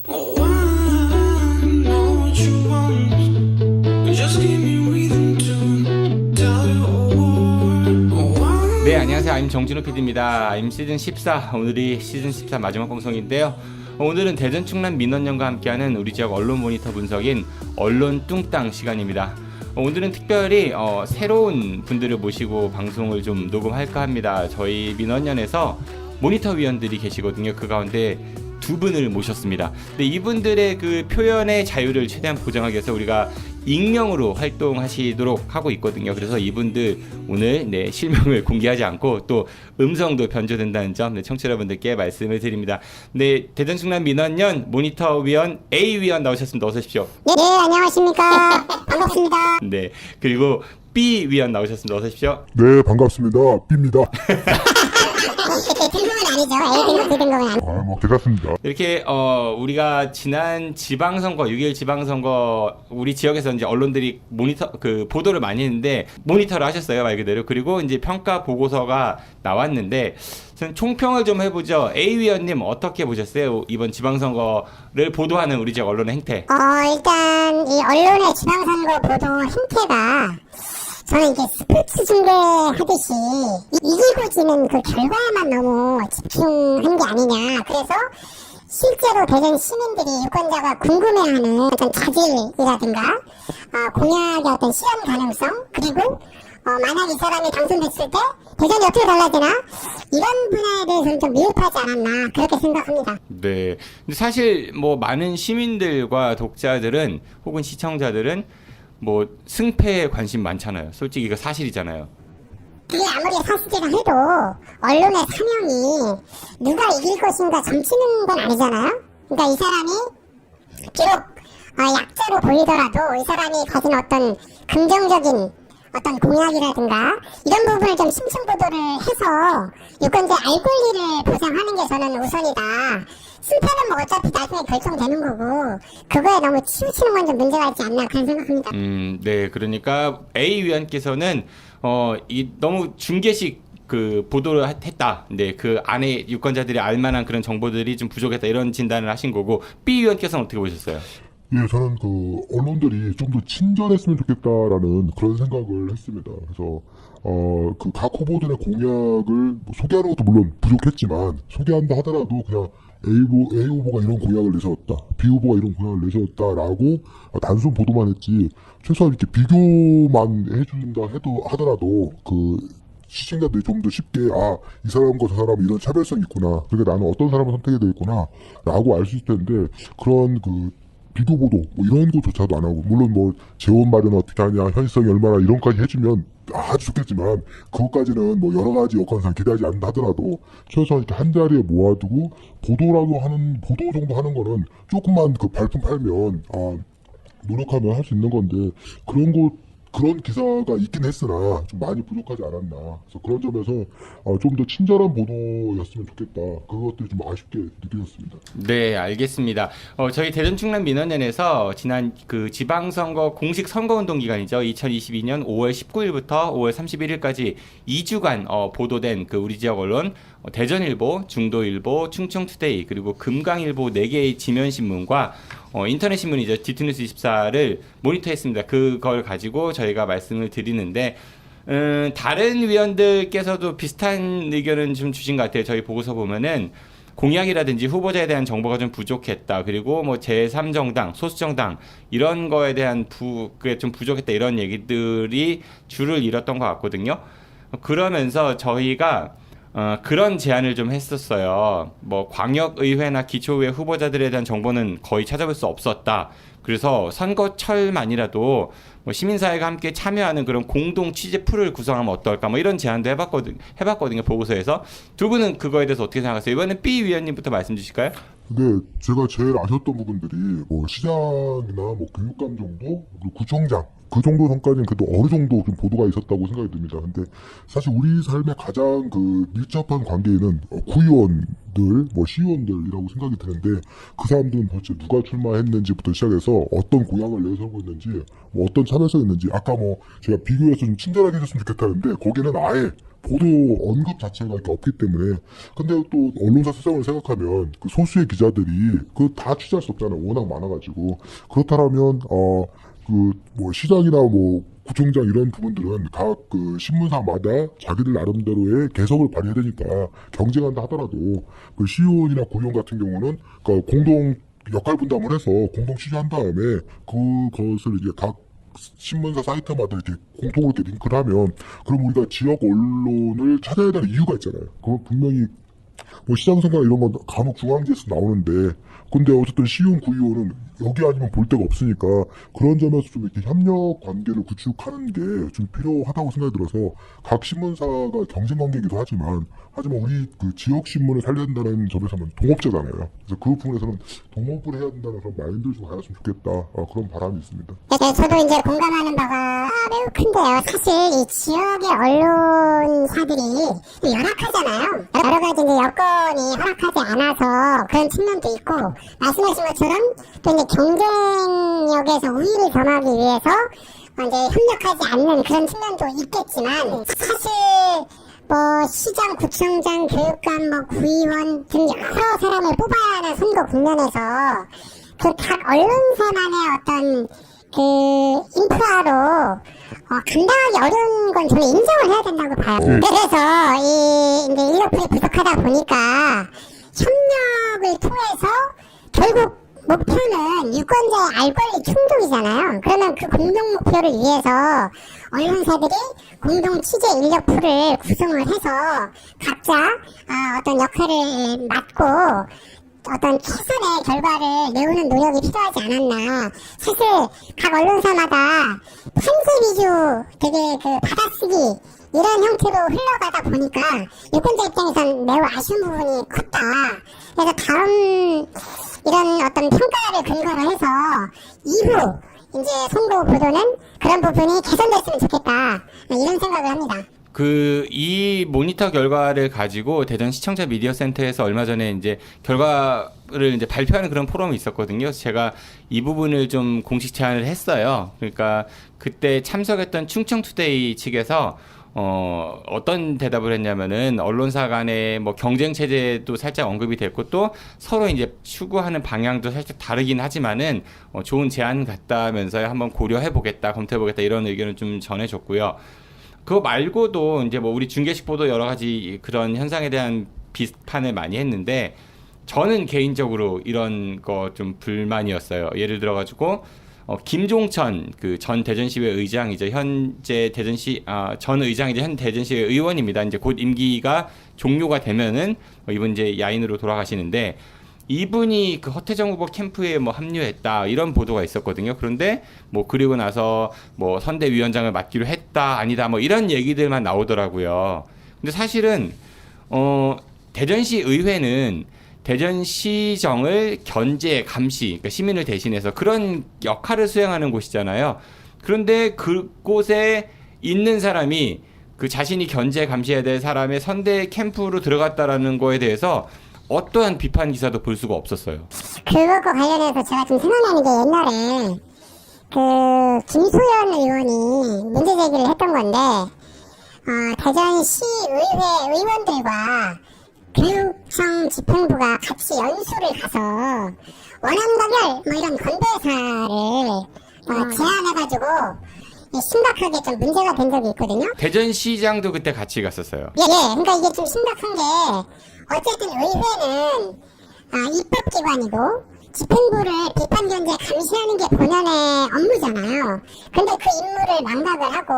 네, 안녕하세요. I'm 정진호 PD입니다. I'm 시즌 14, 오늘이 시즌 14 마지막 방송인데요. 오늘은 대전 충남 민원연과 함께하는 우리 지역 언론 모니터 분석인 언론 뚱땅 시간입니다. 오늘은 특별히 새로운 분들을 모시고 방송을 좀 녹음할까 합니다. 저희 민원연에서 모니터 위원들이 계시거든요. 그 가운데 두 분을 모셨습니다. 근데 이분들의 그 표현의 자유를 최대한 보장하기 위해서 우리가 익명으로 활동하시도록 하고 있거든요. 그래서 이분들 오늘 실명을 공개하지 않고 또 음성도 변조된다는 점 청취자 여러분들께 말씀을 드립니다. 네, 대전 충남 민원연 모니터 위원 A 위원 나오셨습니다. 어서 오십시오. 네, 안녕하십니까. 반갑습니다. 네, 그리고 B 위원 나오셨습니다. 어서 오십시오. 네, 반갑습니다. B입니다. 등급은 아니죠. A 등급, B 등급은 아니죠. 괜찮습니다. 이렇게 우리가 지난 지방선거 6.1 지방선거 우리 지역에서 이제 언론들이 모니터 그 보도를 많이 했는데 모니터를 하셨어요, 말 그대로. 그리고 이제 평가 보고서가 나왔는데 총평을 좀 해보죠. A 위원님 어떻게 보셨어요? 이번 지방선거를 보도하는 우리 지역 언론의 행태. 일단 이 언론의 지방선거 보도 행태가 저는 이게 스포츠 중계하듯이 이기고 지는 그 결과에만 너무 집중한 게 아니냐. 그래서 실제로 대전 시민들이 유권자가 궁금해하는 어떤 자질이라든가 공약의 어떤 실현 가능성, 그리고 만약 이 사람이 당선됐을 때 대전이 어떻게 달라지나, 이런 분야에 대해서는 좀 미흡하지 않았나, 그렇게 생각합니다. 네. 근데 사실 뭐 많은 시민들과 독자들은 혹은 시청자들은 뭐 승패에 관심 많잖아요. 솔직히 이거 사실이잖아요. 그게 아무리 사실이라 해도 언론의 사명이 누가 이길 것인가 점치는 건 아니잖아요. 그러니까 이 사람이 비록 약자로 보이더라도 이 사람이 가진 어떤 긍정적인 어떤 공약이라든가 이런 부분을 좀 심층 보도를 해서 유권자의 알 권리를 보장하는 게 저는 우선이다. 승패는 뭐 어차피 나중에 결정되는 거고 그거에 너무 치우치는 건 좀 문제가 있지 않나, 그런 생각합니다. 네, 그러니까 A 위원께서는 너무 중계식 그 보도를 했다. 네, 그 안에 유권자들이 알만한 그런 정보들이 좀 부족했다, 이런 진단을 하신 거고, B 위원께서는 어떻게 보셨어요? 예, 저는 그 언론들이 좀 더 친절했으면 좋겠다라는 그런 생각을 했습니다. 그래서 그 각 후보들의 공약을 소개하는 것도 물론 부족했지만, 소개한다 하더라도 그냥 A 후보가 이런 공약을 내세웠다, B 후보가 이런 공약을 내세웠다라고 단순 보도만 했지, 최소한 이렇게 비교만 해준다 하더라도 그 시청자들이 좀 더 쉽게 이 사람과 저 사람은 이런 차별성이 있구나, 그러니까 나는 어떤 사람을 선택해야 되겠구나 라고 알 수 있을 텐데, 그런 그 비교 보도 뭐 이런 거조차도 안 하고, 물론 뭐 재원 마련 어떻게 하냐, 현실성이 얼마나, 이런까지 해주면 아주 좋겠지만, 그것까지는 뭐 여러 가지 여건상 기대하지 않는다 하더라도 최소한 이렇게 한 자리에 모아두고 보도 정도 하는 거는 조금만 그 발품 팔면 노력하면 할 수 있는 건데, 그런 기사가 있긴 했으나 좀 많이 부족하지 않았나. 그래서 그런 점에서 좀 더 친절한 보도였으면 좋겠다, 그것들이 좀 아쉽게 느껴졌습니다. 네, 알겠습니다. 저희 대전 충남 민원연에서 지난 그 지방선거 공식 선거운동 기간이죠. 2022년 5월 19일부터 5월 31일까지 2주간 보도된 그 우리 지역 언론 대전일보, 중도일보, 충청투데이, 그리고 금강일보 4개의 지면신문과 인터넷 신문이죠. 디투뉴스 24를 모니터했습니다. 그걸 가지고 저희가 말씀을 드리는데, 다른 위원들께서도 비슷한 의견은 좀 주신 것 같아요. 저희 보고서 보면은 공약이라든지 후보자에 대한 정보가 좀 부족했다. 그리고 뭐 제3정당, 소수정당 이런 거에 대한 그게 좀 부족했다, 이런 얘기들이 줄을 잃었던 것 같거든요. 그러면서 저희가 그런 제안을 좀 했었어요. 뭐 광역의회나 기초의회 후보자들에 대한 정보는 거의 찾아볼 수 없었다. 그래서 선거철만이라도 뭐 시민사회가 함께 참여하는 그런 공동 취재 풀을 구성하면 어떨까, 뭐 이런 제안도 해봤거든요, 보고서에서. 두 분은 그거에 대해서 어떻게 생각하세요? 이번엔 B 위원님부터 말씀 주실까요? 근데 제가 제일 아쉬웠던 부분들이 뭐 시장이나 뭐 교육감 정도, 그리고 구청장 그 정도 선까지는 그래도 어느 정도 좀 보도가 있었다고 생각이 듭니다. 근데 사실 우리 삶의 가장 그 밀접한 관계에는 구의원들, 뭐 시의원들이라고 생각이 드는데, 그 사람들은 도대체 누가 출마했는지부터 시작해서 대해서 어떤 공약을 내세우고 있는지, 뭐 어떤 참여성이 있는지, 아까 뭐 제가 비교해서 좀 친절하게 해줬으면 좋겠다는데 거기는 아예 보도 언급 자체가 이렇게 없기 때문에. 근데 또 언론사 세상을 생각하면 그 소수의 기자들이 그 다 취재할 수 없잖아요. 워낙 많아가지고. 그렇다면 그 뭐 시장이나 뭐 구청장 이런 부분들은 각 그 신문사마다 자기들 나름대로의 개성을 발휘해야 되니까 경쟁한다 하더라도 그 시의원이나 구의원 같은 경우는 그 공동 역할 분담을 해서 공동 취재한 다음에 그것을 이제 각 신문사 사이트마다 이렇게 공통으로 이렇게 링크를 하면, 그럼 우리가 지역 언론을 찾아야 되는 이유가 있잖아요. 그건 분명히 뭐 시장선거 이런 건 간혹 중앙지에서 나오는데, 근데 어쨌든 시의원, 구의원은 여기 아니면 볼 데가 없으니까 그런 점에서 좀 이렇게 협력 관계를 구축하는 게 좀 필요하다고 생각이 들어서, 각 신문사가 경쟁 관계이기도 하지만 우리 그 지역 신문을 살려야 된다는 점에서는 동업자잖아요. 그래서 그 부분에서는 동업을 해야 된다는 그런 마인드를 좀 가졌으면 좋겠다, 그런 바람이 있습니다. 네, 저도 이제 공감하는 바가 매우 큰데요. 사실 이 지역의 언론사들이 열악하잖아요. 여러 가지 이제 여건이 허락하지 않아서 그런 측면도 있고, 말씀하신 것처럼 또 이제 경쟁력에서 우위를 점하기 위해서 이제 협력하지 않는 그런 측면도 있겠지만, 사실 뭐 시장, 구청장, 교육감, 뭐 구의원 등 여러 사람을 뽑아야 하는 선거 국면에서 그 각 언론사만의 어떤 그 인프라로 감당하기 어려운 건 저는 인정을 해야 된다고 봐요. 그래서 이제 인력풀이 부족하다 보니까 협력을 통해서 결국 목표는 유권자의 알 권리 충족이잖아요. 그러면 그 공동 목표를 위해서 언론사들이 공동 취재 인력풀을 구성을 해서 각자 어떤 역할을 맡고 어떤 최선의 결과를 내오는 노력이 필요하지 않았나. 사실 각 언론사마다 편집 위주 되게 그 받아쓰기 이런 형태로 흘러가다 보니까 유권자 입장에선 매우 아쉬운 부분이 컸다. 그래서 다음 이런 어떤 평가를 근거로 해서 이후 이제 선거 보도는 그런 부분이 개선됐으면 좋겠다, 이런 생각을 합니다. 이 모니터 결과를 가지고 대전 시청자 미디어 센터에서 얼마 전에 이제 결과를 이제 발표하는 그런 포럼이 있었거든요. 그래서 제가 이 부분을 좀 공식 제안을 했어요. 그러니까 그때 참석했던 충청투데이 측에서 어떤 대답을 했냐면은 언론사 간의 뭐 경쟁 체제도 살짝 언급이 됐고, 또 서로 이제 추구하는 방향도 살짝 다르긴 하지만은 좋은 제안 같다면서 한번 고려해 보겠다, 검토해 보겠다, 이런 의견을 좀 전해줬고요. 그거 말고도 이제 뭐 우리 중계식 보도 여러 가지 그런 현상에 대한 비판을 많이 했는데, 저는 개인적으로 이런 거 좀 불만이었어요. 예를 들어 가지고 김종천 그 전 대전시의 의장이죠. 현재 전 의장이죠. 현 대전시의 의원입니다. 이제 곧 임기가 종료가 되면은 이분 이제 야인으로 돌아가시는데, 이분이 그 허태정 후보 캠프에 뭐 합류했다, 이런 보도가 있었거든요. 그런데 뭐 그리고 나서 뭐 선대위원장을 맡기로 했다, 아니다, 뭐 이런 얘기들만 나오더라고요. 근데 사실은 대전시 의회는 대전시정을 견제, 감시, 그러니까 시민을 대신해서 그런 역할을 수행하는 곳이잖아요. 그런데 그곳에 있는 사람이 그 자신이 견제, 감시해야 될 사람의 선대 캠프로 들어갔다라는 거에 대해서 어떠한 비판 기사도 볼 수가 없었어요. 그것과 관련해서 제가 좀 생각나는 게, 옛날에 그 김소연 의원이 문제 제기를 했던 건데, 대전시 의회 의원들과 교육청 집행부가 같이 연수를 가서 원안가별 뭐 이런 건배사를 제안해가지고 심각하게 좀 문제가 된 적이 있거든요. 대전시장도 그때 같이 갔었어요. 예. 그러니까 이게 좀 심각한 게, 어쨌든 의회는 입법기관이고 집행부를 비판 견제 감시하는 게 본연의 업무잖아요. 근데 그 임무를 망각을 하고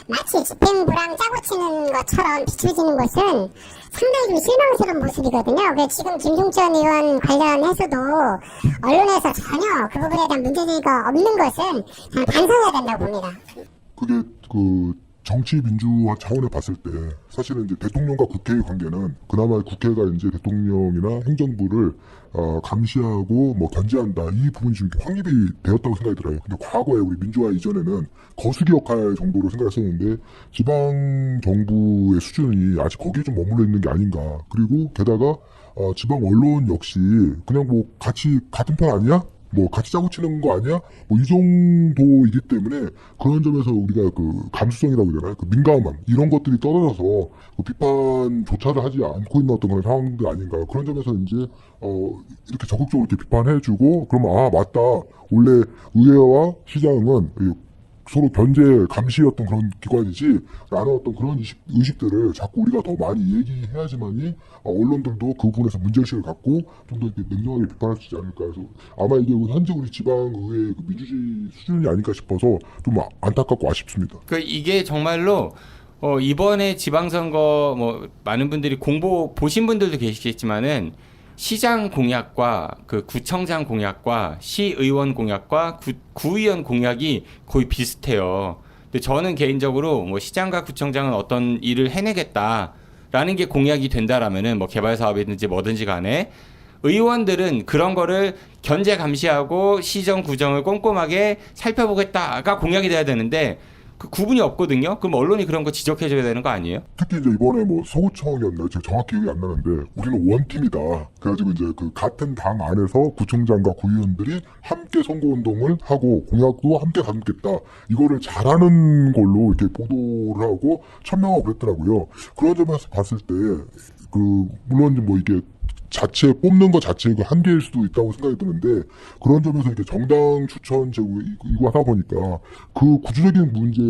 마치 집행부랑 짜고 치는 것처럼 비춰지는 것은 상당히 좀 실망스러운 모습이거든요. 그래서 지금 김종천 의원 관련해서도 언론에서 전혀 그 부분에 대한 문제제기가 없는 것은 저는 반성해야 된다고 봅니다. 그게 그 정치 민주화 차원에 봤을 때 사실은 이제 대통령과 국회의 관계는 그나마 국회가 이제 대통령이나 행정부를 감시하고 뭐 견제한다, 이 부분이 좀 확립이 되었다고 생각이 들어요. 근데 과거에 우리 민주화 이전에는 거수기 역할 정도로 생각했었는데, 지방 정부의 수준이 아직 거기에 좀 머물러 있는 게 아닌가. 그리고 게다가 지방 언론 역시 그냥 뭐 같은 편 아니야? 뭐 같이 짜고 치는 거 아니야? 뭐 이 정도이기 때문에 그런 점에서 우리가 그 감수성이라고 해야 되나? 그 민감함 이런 것들이 떨어져서 그 비판조차를 하지 않고 있는 어떤 그런 상황들 아닌가. 그런 점에서 이제 이렇게 적극적으로 이렇게 비판해주고 그러면 아 맞다. 원래 의회와 시장은 서로 견제 감시였던 그런 기관이지 라는 어떤 그런 의식들을 자꾸 우리가 더 많이 얘기해야지만이 언론들도 그 부분에서 문제의식을 갖고 좀 더 냉정하게 비판할 수 있지 않을까 해서 아마 이게 현재 우리 지방의회 그 민주주의 수준이 아닐까 싶어서 좀 안타깝고 아쉽습니다. 그 이게 정말로 이번에 지방선거 뭐 많은 분들이 공보 보신 분들도 계시겠지만은 시장 공약과 그 구청장 공약과 시의원 공약과 구의원 공약이 거의 비슷해요. 근데 저는 개인적으로 뭐 시장과 구청장은 어떤 일을 해내겠다라는 게 공약이 된다라면은 뭐 개발 사업이든지 뭐든지 간에 의원들은 그런 거를 견제 감시하고 시정 구정을 꼼꼼하게 살펴보겠다가 공약이 돼야 되는데 그 구분이 없거든요. 그럼 언론이 그런 거 지적해줘야 되는 거 아니에요? 특히 이제 이번에 뭐 서구청이었나요? 제가 정확히 기억이 안 나는데 우리는 원팀이다. 그래가지고 이제 그 같은 당 안에서 구청장과 구의원들이 함께 선거운동을 하고 공약도 함께 갖겠다. 이거를 잘하는 걸로 이렇게 보도를 하고 천명하고 그랬더라고요. 그런 점에서 봤을 때 그 물론 뭐 이게 자체 뽑는 것 자체의 그 한계일 수도 있다고 생각이 드는데 그런 점에서 이렇게 정당 추천 이거 하다 보니까 그 구조적인 문제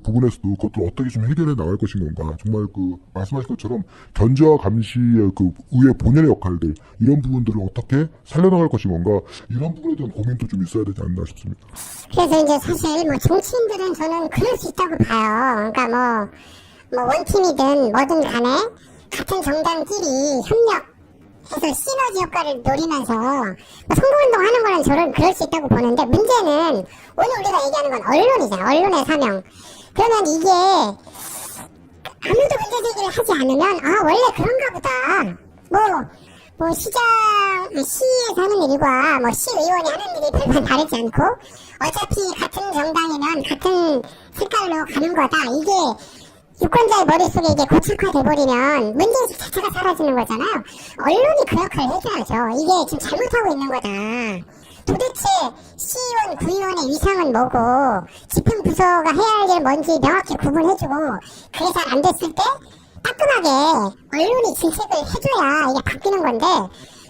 부분에서도 그것도 어떻게 좀 해결해 나갈 것인 건가 정말 그 말씀하신 것처럼 견제와 감시의 그 의회 본연의 역할들 이런 부분들을 어떻게 살려나갈 것인 건가 이런 부분에 대한 고민도 좀 있어야 되지 않나 싶습니다. 그래서 이제 사실 뭐 정치인들은 저는 그럴 수 있다고 봐요. 그러니까 뭐 원팀이든 뭐든 간에 같은 정당끼리 협력해서 시너지 효과를 노리면서 선거운동 하는 거는 저는 그럴 수 있다고 보는데 문제는 오늘 우리가 얘기하는 건 언론이잖아. 언론의 사명. 그러면 이게 아무도 문제 제기를 하지 않으면 아 원래 그런가 보다. 뭐 시에서 하는 일과 뭐 시의원이 하는 일이 별반 다르지 않고 어차피 같은 정당이면 같은 색깔로 가는 거다. 이게 유권자의 머릿속에 이게 고착화돼버리면 문제의식 자체가 사라지는 거잖아요. 언론이 그 역할을 해줘야죠. 이게 지금 잘못하고 있는 거다. 도대체 시의원, 구의원의 위상은 뭐고 집행부서가 해야 할 일 뭔지 명확히 구분해주고 그게 잘 안 됐을 때 따끔하게 언론이 질책을 해줘야 이게 바뀌는 건데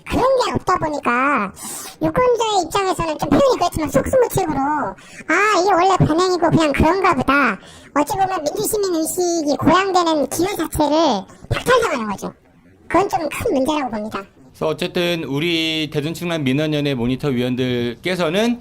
그런 게 없다 보니까 유권자의 입장에서는 좀 표현이 그렇지만 속수무책으로 아 이게 원래 관행이고 그냥 그런가 보다. 어찌 보면 민주시민 의식이 고양되는 기회 자체를 박탈당하는 거죠. 그건 좀 큰 문제라고 봅니다. 그래서 어쨌든 우리 대전충남 민원연의 모니터 위원들께서는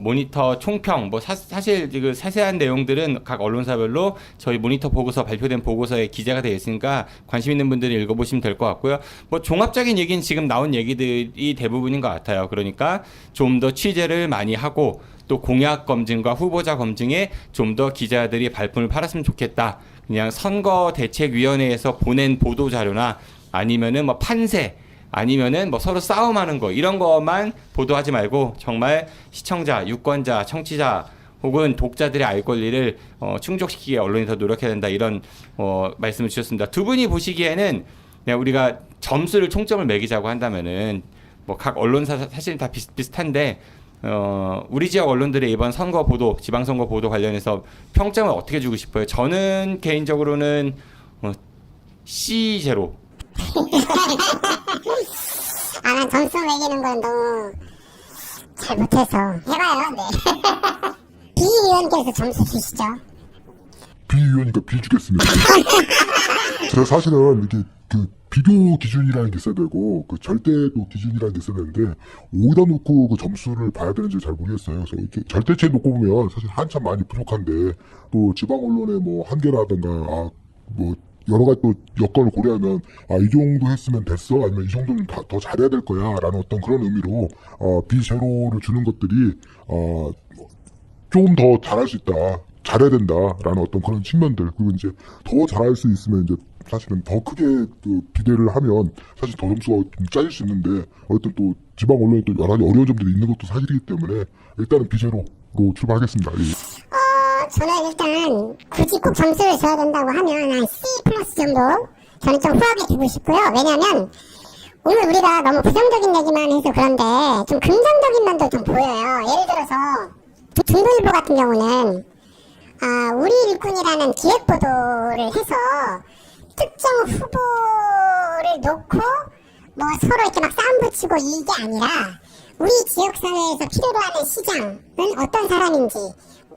모니터 총평 사실 그 자세한 내용들은 각 언론사별로 저희 모니터 보고서 발표된 보고서에 기재가 되어 있으니까 관심 있는 분들이 읽어보시면 될 것 같고요. 뭐 종합적인 얘기는 지금 나온 얘기들이 대부분인 것 같아요. 그러니까 좀 더 취재를 많이 하고 또 공약 검증과 후보자 검증에 좀 더 기자들이 발품을 팔았으면 좋겠다. 그냥 선거대책위원회에서 보낸 보도 자료나 아니면은 뭐 판세 아니면은 뭐 서로 싸움하는 거 이런 것만 보도하지 말고 정말 시청자, 유권자, 청취자 혹은 독자들의 알 권리를 충족시키기에 언론이 더 노력해야 된다 이런 말씀을 주셨습니다. 두 분이 보시기에는 그냥 우리가 점수를 총점을 매기자고 한다면은 뭐 각 언론사 사실 다 비슷한데 우리 지역 언론들의 이번 선거 보도, 지방선거 보도 관련해서 평점을 어떻게 주고 싶어요? 저는 개인적으로는 C0. 난 점수 매기는 건 너무 잘 못해서 해봐요. 네. 비위원께서 점수 주시죠. 비위원이니까 비 주겠습니다. 제가 사실은 이렇게 그 비교 기준이라는 게 있어야 되고 그 절대도 기준이라는 게 있어야 되는데 어디다 놓고 그 점수를 봐야 되는지 잘 모르겠어요. 그래서 이렇게 절대치에 놓고 보면 사실 한참 많이 부족한데 또 지방 언론의 뭐 한계라든가 뭐 여러 가지 또 여건을 고려하면 이 정도 했으면 됐어 아니면 이 정도는 더 잘해야 될 거야 라는 어떤 그런 의미로 비제로를 주는 것들이 조금 더 잘할 수 있다 잘해야 된다 라는 어떤 그런 측면들 그리고 이제 더 잘할 수 있으면 이제 사실은 더 크게 그 기대를 하면 사실 더 점수가 좀 짜질 수 있는데 어쨌든 또 지방 언론에 또 여러 가지 어려운 점들이 있는 것도 사실이기 때문에 일단은 비제로로 출발하겠습니다. 저는 일단 굳이 꼭 점수를 줘야 된다고 하면 한 C 플러스 정도 저는 좀 후하게 주고 싶고요. 왜냐면 오늘 우리가 너무 부정적인 얘기만 해서 그런데 좀 긍정적인 면도 좀 보여요. 예를 들어서 중도일보 같은 경우는 우리 일꾼이라는 기획 보도를 해서 특정 후보를 놓고 뭐 서로 이렇게 막 싸움 붙이고 이게 아니라 우리 지역사회에서 필요로 하는 시장은 어떤 사람인지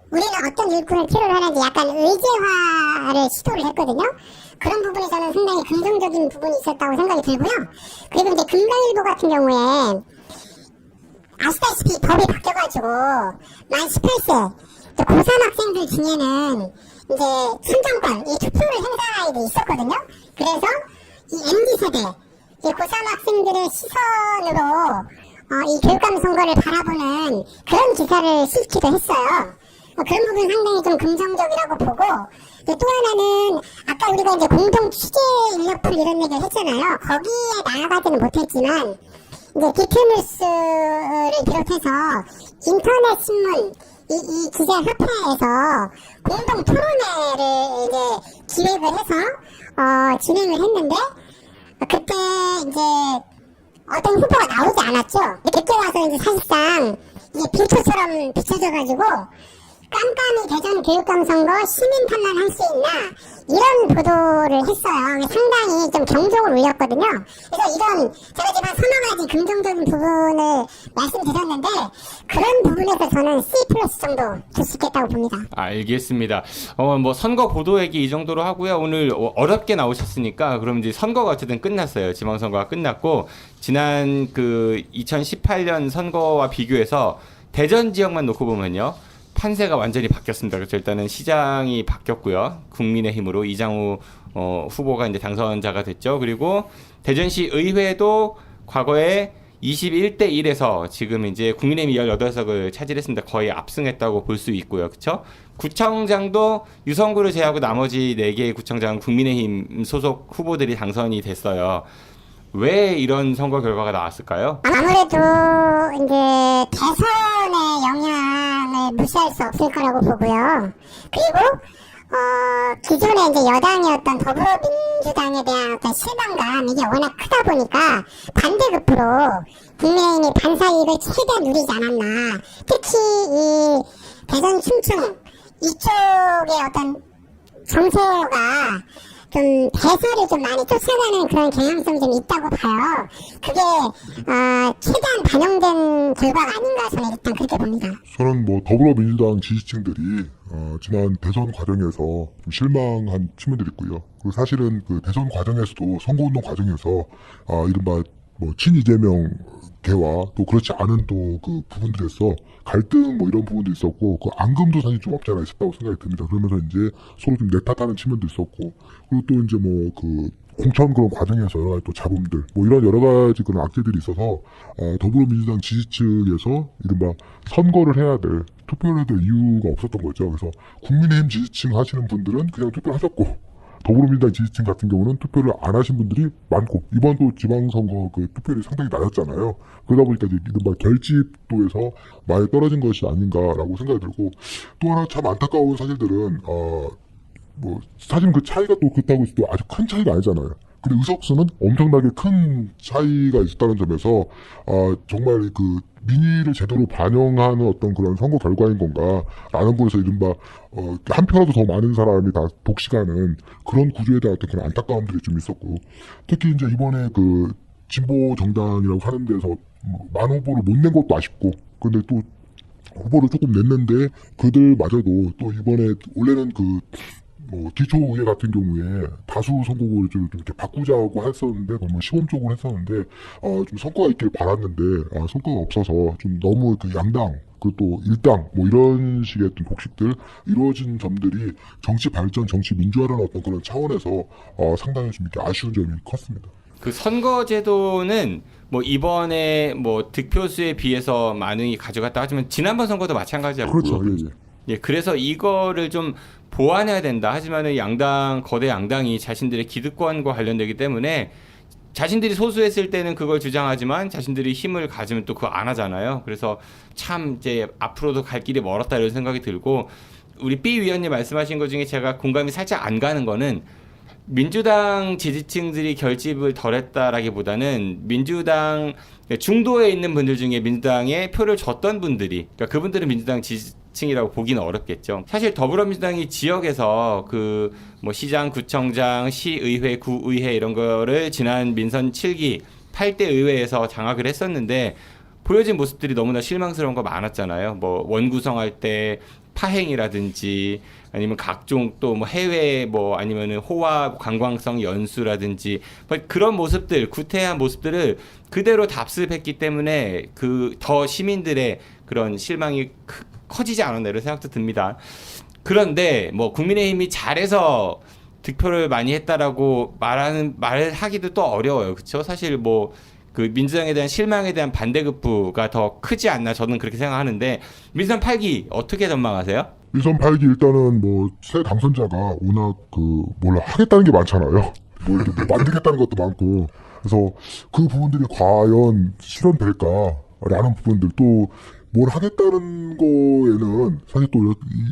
우리는 어떤 일꾼을 필요로 하는지 약간 의제화를 시도를 했거든요. 그런 부분이 저는 상당히 긍정적인 부분이 있었다고 생각이 들고요. 그리고 이제 금강일보 같은 경우에 아시다시피 법이 바뀌어가지고 만 18세 고3 학생들 중에는 이제 참정권, 이 투표를 행사하게 돼 있었거든요. 그래서 이 MZ세대, 이 고3 학생들의 시선으로 이 교육감 선거를 바라보는 그런 기사를 실기도 했어요. 그런 부분 상당히 좀 긍정적이라고 보고, 또 하나는 아까 우리가 이제 공동 취재 인력풀 이런 얘기를 했잖아요. 거기에 나아가지는 못했지만 이제 디트뉴스를 비롯해서 인터넷 신문 이 기자 협회에서 공동 토론회를 이제 기획을 해서 진행을 했는데 그때 이제 어떤 후보가 나오지 않았죠. 그때 와서 이제 사실상 이게 빈초처럼 비춰져가지고 깜깜이 대전 교육감 선거 시민 판단할 수 있나 이런 보도를 했어요. 상당히 좀 경종을 울렸거든요. 그래서 이런 제가 지금 서너 가지 긍정적인 부분을 말씀드렸는데 그런 부분에서 저는 C+ 정도 줄 수 있겠다고 봅니다. 알겠습니다. 뭐 선거 보도 얘기 이 정도로 하고요. 오늘 어렵게 나오셨으니까 그럼 이제 선거가 어쨌든 끝났어요. 지방선거가 끝났고 지난 그 2018년 선거와 비교해서 대전 지역만 놓고 보면요. 판세가 완전히 바뀌었습니다. 그래서 일단은 시장이 바뀌었고요. 국민의힘으로 이장우 후보가 이제 당선자가 됐죠. 그리고 대전시 의회도 과거에 21대 1에서 지금 이제 국민의힘이 18석을 차지했습니다. 거의 압승했다고 볼 수 있고요. 그렇죠? 구청장도 유성구를 제외하고 나머지 4개의 구청장은 국민의힘 소속 후보들이 당선이 됐어요. 왜 이런 선거 결과가 나왔을까요? 아무래도 이제 대선의 영향을 무시할 수 없을 거라고 보고요. 그리고 기존에 이제 여당이었던 더불어민주당에 대한 어떤 실망감 이게 워낙 크다 보니까 반대급부로 국민의힘이 반사이익을 최대한 누리지 않았나. 특히 이 대전 충청 이쪽의 어떤 정서가 좀 대세를 좀 많이 쫓아가는 그런 경향성이 좀 있다고 봐요. 그게 최대한 반영된 결과가 아닌가 저는 일단 그렇게 봅니다. 저는 뭐 더불어민주당 지지층들이 지난 대선 과정에서 좀 실망한 측면들이 있고요. 그리고 사실은 그 대선 과정에서도 선거운동 과정에서 이른바 뭐 친이재명 개와 또 그렇지 않은 또 그 부분들에서 갈등 뭐 이런 부분도 있었고 그 앙금도 사실 좀 없지 않아 있었다고 생각이 듭니다. 그러면서 이제 서로 좀 내탓하는 측면도 있었고 그리고 또 이제 뭐 그 공천 그런 과정에서 여러 가지 또 잡음들 뭐 이런 여러 가지 그런 악재들이 있어서 더불어민주당 지지층에서 이른바 선거를 해야 될 투표를 해야 될 이유가 없었던 거죠. 그래서 국민의힘 지지층 하시는 분들은 그냥 투표를 하셨고 더불어민주당 지지층 같은 경우는 투표를 안 하신 분들이 많고 이번도 지방선거 그 투표율이 상당히 낮았잖아요. 그러다 보니까 이제 이른바 결집도에서 많이 떨어진 것이 아닌가라고 생각이 들고 또 하나 참 안타까운 사실들은 뭐 사실 그 차이가 또 그렇다고 해서 또 아주 큰 차이가 아니잖아요. 근데 의석수는 엄청나게 큰 차이가 있었다는 점에서 정말 그 민의를 제대로 반영하는 어떤 그런 선거 결과인 건가라는 부분에서 이른바 한 표라도 더 많은 사람이 다 독식하는 그런 구조에 대한 어떤 그런 안타까움들이 좀 있었고 특히 이제 이번에 그 진보 정당이라고 하는 데서 만 후보를 못 낸 것도 아쉽고 근데 또 후보를 조금 냈는데 그들마저도 또 이번에 원래는 그 뭐 기초의회 같은 경우에 다수 선거구를 좀 이렇게 바꾸자고 했었는데 그러면 시범적으로 했었는데 좀 성과가 있길 바랐는데 성과가 없어서 좀 너무 그 양당 그리고 또 일당 뭐 이런 식의 어떤 독식들 이루어진 점들이 정치 발전, 정치 민주화라는 어떤 그런 차원에서 상당히 좀 이렇게 아쉬운 점이 컸습니다. 그 선거제도는 뭐 이번에 뭐 득표수에 비해서 많이 가져갔다 하지만 지난번 선거도 마찬가지였고 그렇죠. 예, 그래서 이거를 좀 보완해야 된다. 하지만은 거대 양당이 자신들의 기득권과 관련되기 때문에 자신들이 소수했을 때는 그걸 주장하지만 자신들이 힘을 가지면 또 그거 안 하잖아요. 그래서 참 이제 앞으로도 갈 길이 멀었다 이런 생각이 들고 우리 B 위원님 말씀하신 것 중에 제가 공감이 살짝 안 가는 거는 민주당 지지층들이 결집을 덜했다라기보다는 민주당 중도에 있는 분들 중에 민주당에 표를 줬던 분들이, 그러니까 그분들은 민주당 지지층이라고 보기는 어렵겠죠. 사실 더불어민주당이 지역에서 그 뭐 시장, 구청장, 시의회, 구의회 이런 거를 지난 민선 7기 8대 의회에서 장악을 했었는데 보여진 모습들이 너무나 실망스러운 거 많았잖아요. 뭐 원구성할 때 파행이라든지 아니면 각종 또 뭐 해외 뭐 아니면은 호화 관광성 연수라든지 뭐 그런 모습들, 구태한 모습들을 그대로 답습했기 때문에 그 더 시민들의 그런 실망이 커지지 않았나 이런 생각도 듭니다. 그런데 뭐 국민의힘이 잘해서 득표를 많이 했다라고 말을 하기도 또 어려워요. 그렇죠? 사실 뭐 그 민주당에 대한 실망에 대한 반대급부가 더 크지 않나 저는 그렇게 생각하는데 민선 8기 어떻게 전망하세요? 민선 8기 일단은 뭐 새 당선자가 워낙 뭘 하겠다는 게 많잖아요. 뭐 이렇게 만들겠다는 것도 많고 그래서 그 부분들이 과연 실현될까라는 부분들 또 뭘 하겠다는 거에는 사실 또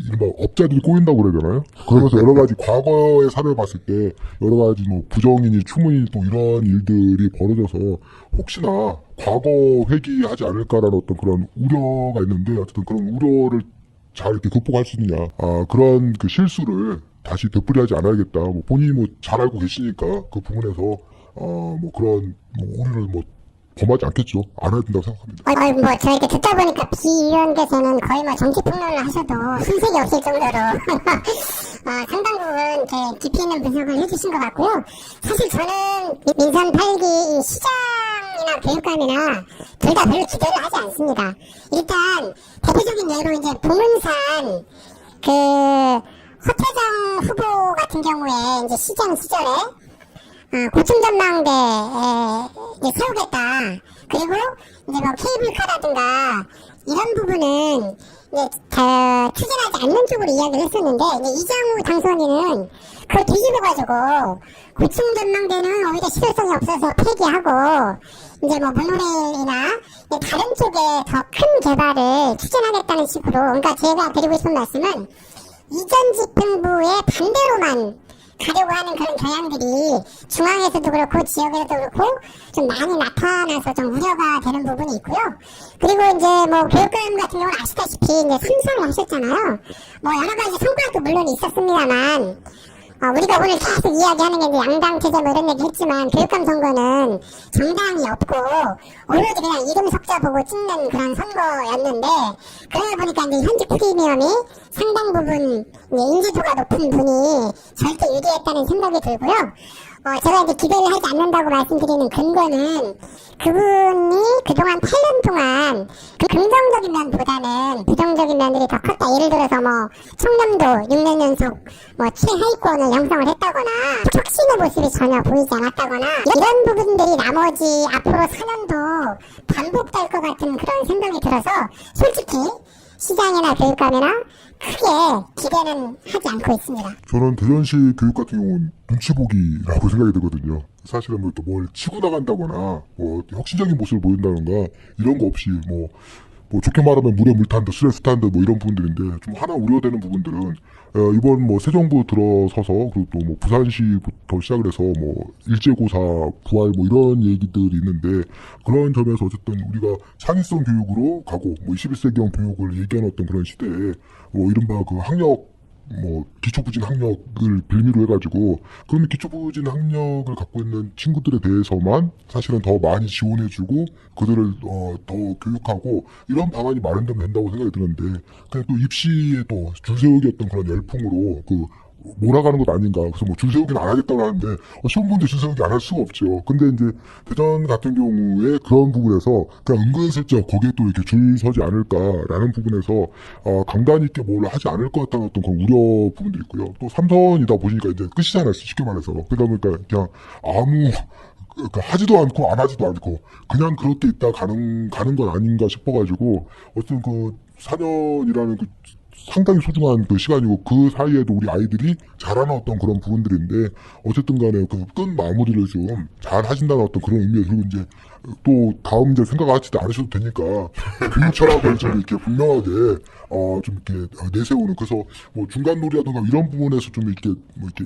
이른바 업자들이 꼬인다고 그러잖아요. 그러면서 여러 가지 과거의 사례를 봤을 때 여러 가지 뭐 부정이니 추문이니 또 이런 일들이 벌어져서 혹시나 과거 회귀하지 않을까라는 어떤 그런 우려가 있는데 어쨌든 그런 우려를 잘 이렇게 극복할 수 있느냐. 그런 그 실수를 다시 되풀이하지 않아야겠다. 뭐 본인이 뭐 잘 알고 계시니까 그 부분에서 뭐 그런 뭐 우려를 뭐 범하지 않겠죠. 안 해야 된다고 생각합니다. 뭐 저 이렇게 듣다 보니까 비위원께서는 거의 뭐 정치 폭로를 하셔도 손색이 없을 정도로 상당 부분 이렇게 깊이 있는 분석을 해주신 것 같고요. 사실 저는 민선 8기 시장이나 교육감이나 둘 다 별로 기대를 하지 않습니다. 일단 대표적인 예로 이제 부문산 그 허태정 후보 같은 경우에 이제 시장 시절에 고층전망대 세우겠다. 그리고 이제 뭐 케이블카라든가 이런 부분은 이제 추진하지 않는 쪽으로 이야기를 했었는데 이제 이장우 당선인은 그걸 뒤집어가지고 고층전망대는 오히려 실효성이 없어서 폐기하고 이제 뭐 모노레일이나 다른 쪽에 더 큰 개발을 추진하겠다는 식으로. 그러니까 제가 드리고 싶은 말씀은 이전 집행부의 반대로만 가려고 하는 그런 경향들이 중앙에서도 그렇고 지역에서도 그렇고 좀 많이 나타나서 좀 우려가 되는 부분이 있고요. 그리고 이제 뭐 교육감 같은 경우는 아시다시피 이제 3선을 하셨잖아요. 뭐 여러 가지 성과도 물론 있었습니다만 우리가 오늘 계속 이야기하는 게 이제 양당 체제 뭐 이런 얘기 했지만 교육감 선거는 정당이 없고 오로지 그냥 이름 석자 보고 찍는 그런 선거였는데 그러다 보니까 이제 현직 프리미엄이 상당 부분 이제 인지도가 높은 분이 절대 유리했다는 생각이 들고요. 제가 이제 기대를 하지 않는다고 말씀드리는 근거는 그분이 그동안 8년 동안 그 긍정적인 면보다는 부정적인 면들이 더 컸다. 예를 들어서 뭐 청렴도 6년 연속 뭐 최하위권을 형성을 했다거나 혁신의 모습이 전혀 보이지 않았다거나 이런 부분들이 나머지 앞으로 4년도 반복될 것 같은 그런 생각이 들어서 솔직히 시장이나 교육감이나 크게 기대는 하지 않고 있습니다. 저는 대전시 교육 같은 경우는 눈치 보기라고 생각이 들거든요. 사실은 뭐 또 뭘 치고 나간다거나 뭐 혁신적인 모습을 보인다던가 이런 거 없이 뭐 좋게 말하면 물에 물 탄다, 술에 수 탄다 뭐 이런 부분들인데 좀 하나 우려되는 부분들은 이번 뭐 새 정부 들어서서 그리고 또 뭐 부산시부터 시작을 해서 뭐 일제고사 부활 뭐 이런 얘기들이 있는데 그런 점에서 어쨌든 우리가 창의성 교육으로 가고 뭐 21세기형 교육을 얘기하는 어떤 그런 시대에 뭐 이른바 그 학력 뭐 기초부진 학력을 빌미로 해가지고 그러면 기초부진 학력을 갖고 있는 친구들에 대해서만 사실은 더 많이 지원해주고 그들을 더 교육하고 이런 방안이 마련되면 된다고 생각이 드는데 그냥 또 입시에 또 줄세우기였던 그런 열풍으로 몰아가는 것 아닌가. 그래서 뭐 줄세우기는 안 하겠다고 하는데 시험 문제 줄세우기 안 할 수가 없죠. 근데 이제 대전 같은 경우에 그런 부분에서 그냥 은근슬쩍 거기에 또 이렇게 줄 서지 않을까라는 부분에서 강단 있게 뭘 하지 않을 것 같다는 어떤 그런 우려 부분도 있고요. 또 3선이다 보니까 이제 끝이잖아요. 쉽게 말해서. 그러다 보니까 그냥 아무 하지도 않고 안 하지도 않고 그냥 그렇게 있다 가는 건 아닌가 싶어가지고 어쨌든 그 4년이라는 그 상당히 소중한 그 시간이고 그 사이에도 우리 아이들이 잘하는 어떤 그런 부분들인데 어쨌든 간에 그 끝 마무리를 좀 잘 하신다는 어떤 그런 의미에 그리고 이제 또 다음 이제 생각하지도 않으셔도 되니까 교육 철학을 좀 이렇게 분명하게 좀 이렇게 내세우는 그래서 뭐 중간 놀이라든가 이런 부분에서 좀 이렇게 뭐 이렇게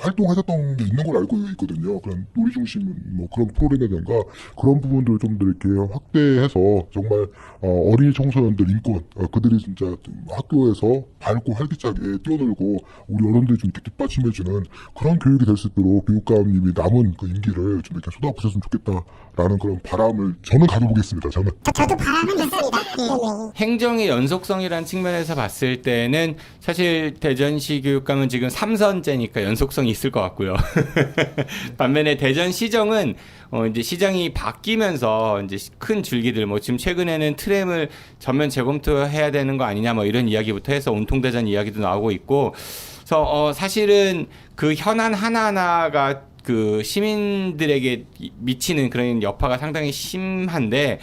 활동하셨던 게 있는 걸 알고 있거든요. 그런 놀이 중심 뭐 그런 프로그램이라든가 그런 부분들을 좀 더 이렇게 확대해서 정말 어린이 청소년들 인권 그들이 진짜 좀 학교에서 밝고 활기차게 뛰어놀고 우리 어른들이 좀 이렇게 뒷받침해주는 그런 교육이 될 수 있도록 교육감님이 남은 그 임기를 좀 이렇게 쏟아부으셨으면 좋겠다라는 그런 바람을 저는 가져보겠습니다. 저는. 저도 바람은 있습니다. 네. 행정의 연속성이라는 측면에서 봤을 때는 사실 대전시 교육감은 지금 3선째니까 연속성이 있을 것 같고요. 반면에 대전시정은 이제 시장이 바뀌면서 이제 큰 줄기들 뭐 지금 최근에는 트램을 전면 재검토해야 되는 거 아니냐 뭐 이런 이야기부터 해서 온통대전 이야기도 나오고 있고, 그래서 사실은 그 현안 하나하나가 그 시민들에게 미치는 그런 여파가 상당히 심한데,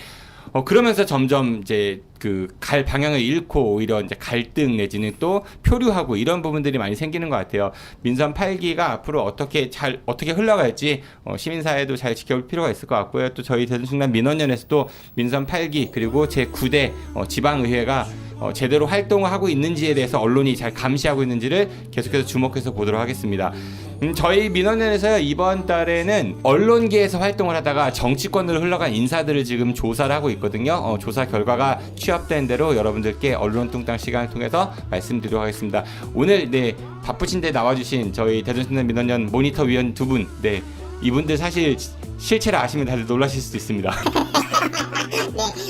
그러면서 점점 이제 그 갈 방향을 잃고 오히려 이제 갈등 내지는 또 표류하고 이런 부분들이 많이 생기는 것 같아요. 민선 8기가 앞으로 어떻게 흘러갈지 시민사회도 잘 지켜볼 필요가 있을 것 같고요. 또 저희 대전충남 민원연에서도 민선 8기 그리고 제9대 지방의회가 제대로 활동을 하고 있는지에 대해서 언론이 잘 감시하고 있는지를 계속해서 주목해서 보도록 하겠습니다. 저희 민원연에서 이번 달에는 언론계에서 활동을 하다가 정치권으로 흘러간 인사들을 지금 조사를 하고 있거든요. 조사 결과가 취합된 대로 여러분들께 언론 뚱땅 시간을 통해서 말씀드리도록 하겠습니다. 오늘 바쁘신데 나와주신 저희 대전충남 민원연 모니터 위원 두 분, 이분들 사실 실체를 아시면 다들 놀라실 수도 있습니다.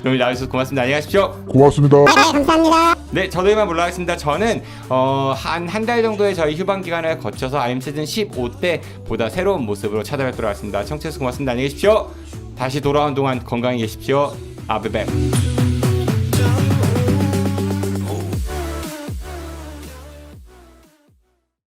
그럼 나와주셔서 고맙습니다. 안녕히 가십시오. 고맙습니다. 네, 감사합니다. 네, 저도 이만 물러가겠습니다. 저는 한 달 정도의 저희 휴방 기간을 거쳐서 IM 시즌 15 때 보다 새로운 모습으로 찾아뵙도록 하겠습니다. 청취해주셔서 고맙습니다. 안녕히 계십시오. 다시 돌아온 동안 건강히 계십시오. I'll be back.